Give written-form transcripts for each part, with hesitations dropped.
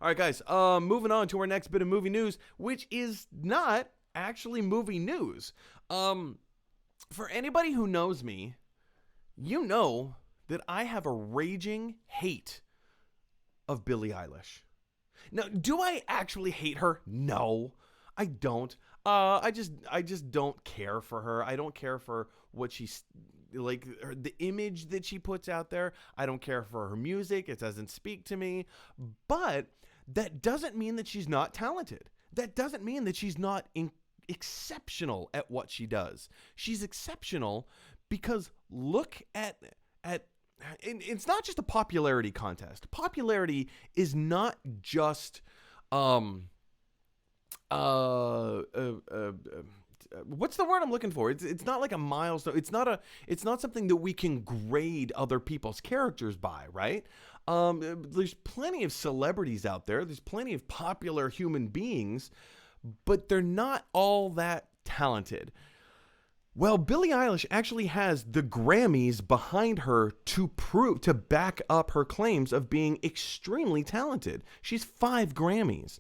All right, guys. Moving on to our next bit of movie news, which is not actually movie news. For anybody who knows me, you know that I have a raging hate of Billie Eilish. Now, do I actually hate her? No, I don't. I just don't care for her. I don't care for what she's like, the image that she puts out there. I don't care for her music. It doesn't speak to me. But that doesn't mean that she's not talented. That doesn't mean that she's not exceptional at what she does. She's exceptional because look at and it's not just a popularity contest. Popularity is not just what's the word I'm looking for? It's not like a milestone. It's not something that we can grade other people's characters by, right? There's plenty of celebrities out there. There's plenty of popular human beings, but they're not all that talented. Well, Billie Eilish actually has the Grammys behind her to back up her claims of being extremely talented. She's 5 Grammys.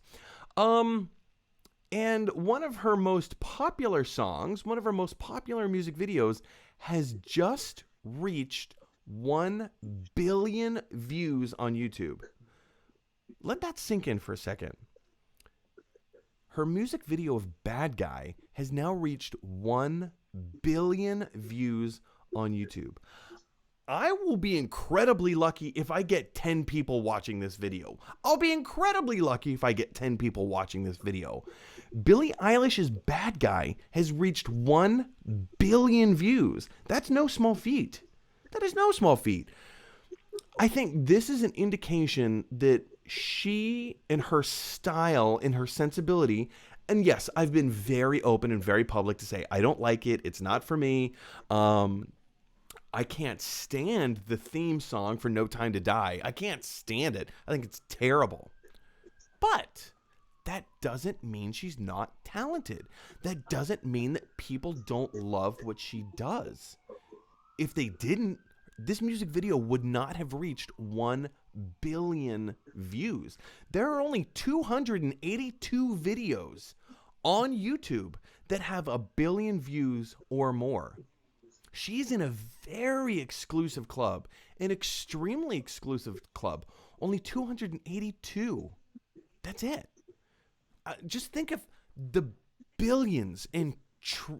And one of her most popular songs, one of her most popular music videos, has just reached 1 billion views on YouTube. Let that sink in for a second. Her music video of Bad Guy has now reached 1 billion views on YouTube. I will be incredibly lucky if I get 10 people watching this video. I'll be incredibly lucky if I get 10 people watching this video. Billie Eilish's Bad Guy has reached 1 billion views. That's no small feat. That is no small feat. I think this is an indication that she and her style and her sensibility, and yes, I've been very open and very public to say I don't like it. It's not for me. I can't stand the theme song for No Time to Die. I can't stand it. I think it's terrible. But that doesn't mean she's not talented. That doesn't mean that people don't love what she does. If they didn't, this music video would not have reached 1 billion views. There are only 282 videos on YouTube that have 1 billion views or more. She's in a very exclusive club, an extremely exclusive club. Only 282. That's it. Just think of the billions and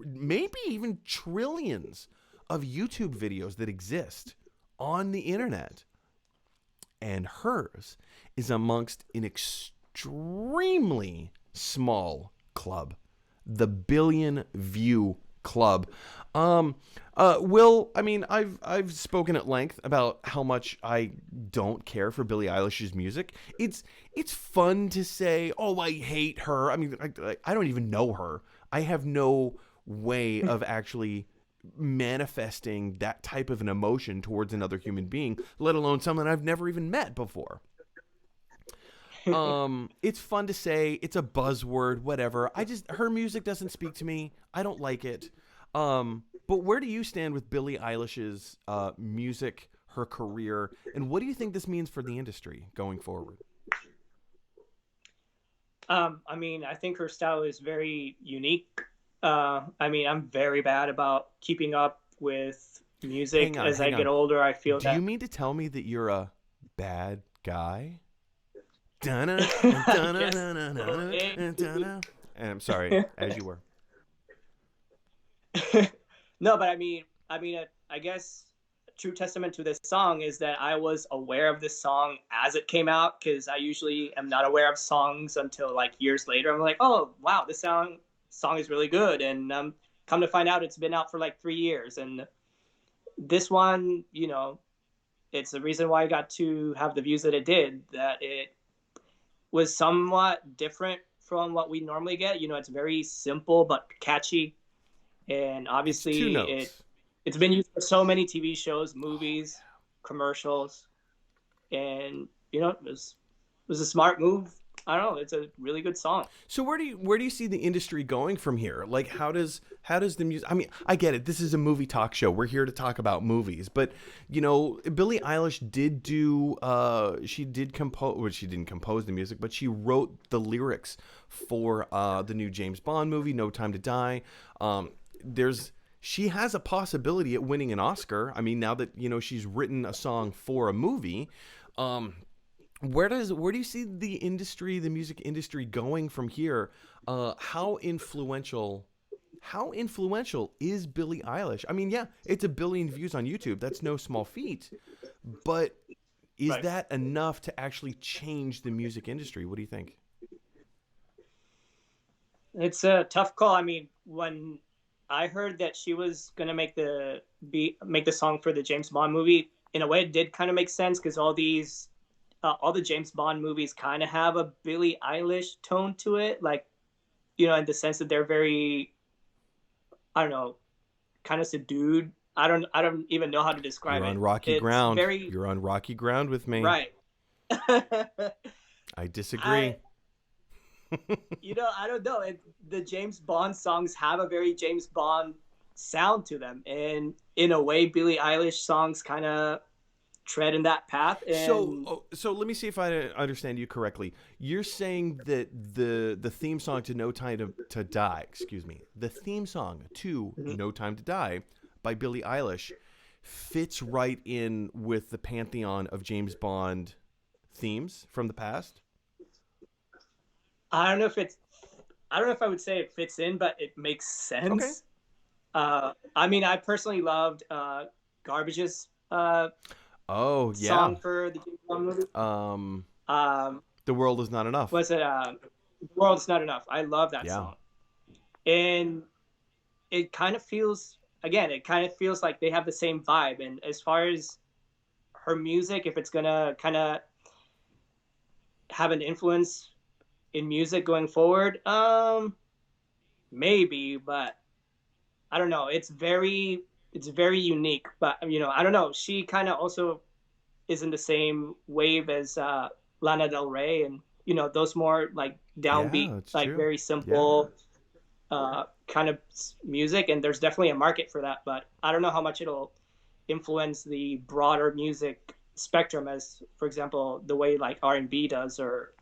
maybe even trillions of YouTube videos that exist on the internet. And hers is amongst an extremely small club, the billion view club. Will, I mean, I've spoken at length about how much I don't care for Billie Eilish's music. It's fun to say, oh, I hate her. I mean, I don't even know her. I have no way of actually manifesting that type of an emotion towards another human being, let alone someone I've never even met before. It's fun to say, it's a buzzword, whatever. Her music doesn't speak to me. I don't like it. But where do you stand with Billie Eilish's music, her career, and what do you think this means for the industry going forward? I mean, I think her style is very unique. I mean, I'm very bad about keeping up with music. As I hang get on. older, I feel Do you that. mean to tell me that you're a bad guy? Dun-na, dun-na, Yes. dun-na, Okay. dun-na, dun-na. And I'm sorry, as you were. No, but I guess a true testament to this song is that I was aware of this song as it came out, because I usually am not aware of songs until like years later. I'm like, oh wow, this song is really good, and come to find out it's been out for like 3 years, and this one, it's the reason why I got to have the views that it did. That it was somewhat different from what we normally get. It's very simple but catchy, and It's two obviously notes. it's been used for so many TV shows, movies, commercials, and it was a smart move I don't know. It's a really good song. So where do you see the industry going from here? Like how does the music? I mean, I get it. This is a movie talk show. We're here to talk about movies, but Billie Eilish did do. She did compose. Well, she didn't compose the music, but she wrote the lyrics for the new James Bond movie, No Time to Die. She has a possibility at winning an Oscar. I mean, now that she's written a song for a movie. Where do you see the music industry going from here? How influential is Billie Eilish? I mean, yeah, it's 1 billion views on YouTube. That's no small feat. But is Right. that enough to actually change the music industry? What do you think? It's a tough call. I mean, when I heard that she was gonna make the song for the James Bond movie, in a way, it did kind of make sense because all the James Bond movies kind of have a Billie Eilish tone to it, like in the sense that they're very, I don't know, kind of subdued. I don't even know how to describe You're it. on rocky It's ground. very You're on rocky ground with me. right. I disagree. I don't know. The James Bond songs have a very James Bond sound to them, and in a way, Billie Eilish songs kind of tread in that path. And So let me see if I understand you correctly. You're saying that the theme song to No Time to Die, excuse me, the theme song to No Time to Die by Billie Eilish fits right in with the pantheon of James Bond themes from the past? I don't know if it's, I don't know if I would say it fits in, but it makes sense. Okay. I mean, I personally loved Garbage's Oh, yeah. song for the James Bond movie. Um, The World Is Not Enough. was it "The World's Not Enough"? I love that Yeah. song, and it kind of feels, again, it kind of feels like they have the same vibe. And as far as her music, if it's gonna kind of have an influence in music going forward, maybe, but I don't know. It's very unique, but I don't know. She kind of also is in the same wave as Lana Del Rey, and those more like downbeat, it's like true. very simple kind of music. And there's definitely a market for that, but I don't know how much it'll influence the broader music spectrum, as for example the way like R&B does, or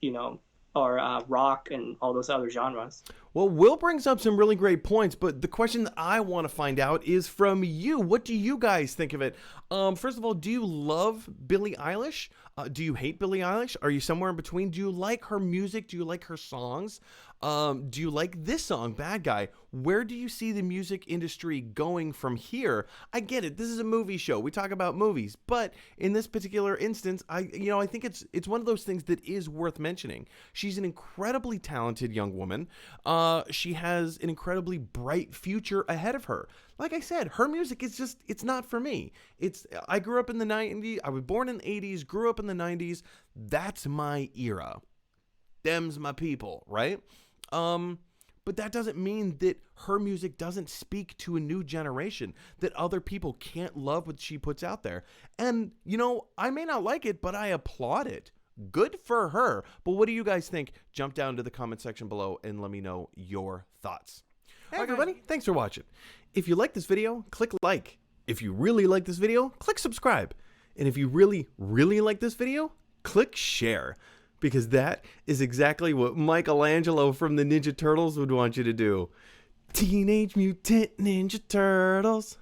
you know or rock and all those other genres. Well, Will brings up some really great points, but the question that I want to find out is from you. What do you guys think of it? First of all, do you love Billie Eilish? Do you hate Billie Eilish? Are you somewhere in between? Do you like her music? Do you like her songs? Do you like this song, Bad Guy? Where do you see the music industry going from here? I get it. This is a movie show. We talk about movies, but in this particular instance, I think it's one of those things that is worth mentioning. She's an incredibly talented young woman. She has an incredibly bright future ahead of her. Like I said, her music is just, it's not for me. I grew up in the 90s. I was born in the 80s, grew up in the 90s. That's my era. Them's my people, right? But that doesn't mean that her music doesn't speak to a new generation, that other people can't love what she puts out there. And, I may not like it, but I applaud it. Good for her. But what do you guys think? Jump down to the comment section below and let me know your thoughts. Hey, everybody, thanks for watching. If you like this video, click like. If you really like this video, click subscribe. And if you really, really like this video, click share. Because that is exactly what Michelangelo from the Ninja Turtles would want you to do. Teenage Mutant Ninja Turtles.